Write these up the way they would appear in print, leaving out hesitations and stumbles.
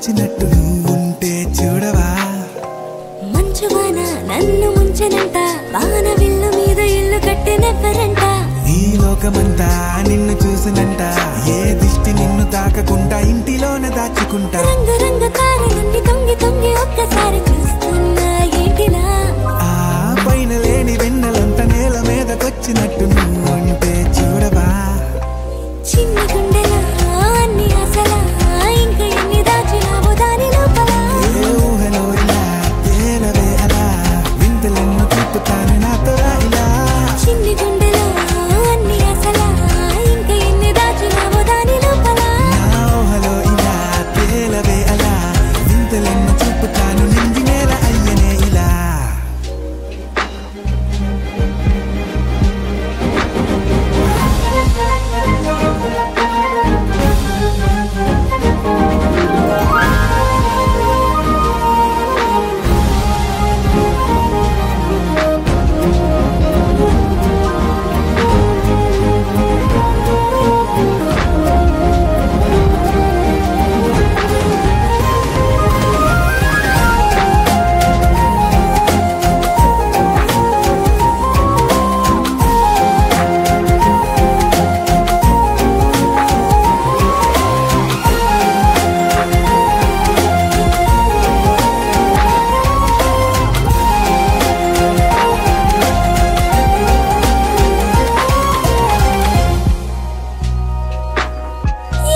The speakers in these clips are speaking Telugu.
వచ్చినట్టు నువ్వుంటే చూడవా మంచువాన నన్ను ముంచనంట వాన విల్లు మీద ఇల్లు కట్టినెవ్వరంట ఈ లోకమంతా నిన్ను చూసినంట ఏ దిష్టి నిన్ను తాకకుండా ఇంటిలోనే దాచుకుంటా రంగు రంగు తారలన్నీ తొంగి తొంగి ఒక్కసారి చూస్తున్నా ఏంటిలా ఆ పైన లేని వెన్నెలంత నేల మీదకొచ్చినట్టు నువ్వుంటే చూడవా చిన్ని గుండెలా అన్ని ఆశలా ఇంకా ఎన్ని దాచినావో దాని లోపల ఏ ఊహలో ఇలా తేలవే అలా వింతలెన్ను చూపుతాను నాతో రా ఇలా చిన్ని గుండెలో అన్ని ఆశలా ఇంకా ఎన్ని దాచినావో దాని లోపల నా ఊహలో ఇలా తేలవే అలా వింతలెన్ను చూపుతాను నింగి నేల అయ్యనే ఇలా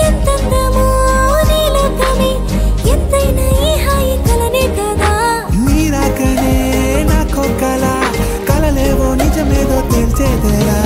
ఎంతందమో నీ లోకమే ఎంతైనా ఈ హాయి కలనే కదా నీరాకనే నాకో కళ కలలేవో నిజమేదో తెలిసేదేలా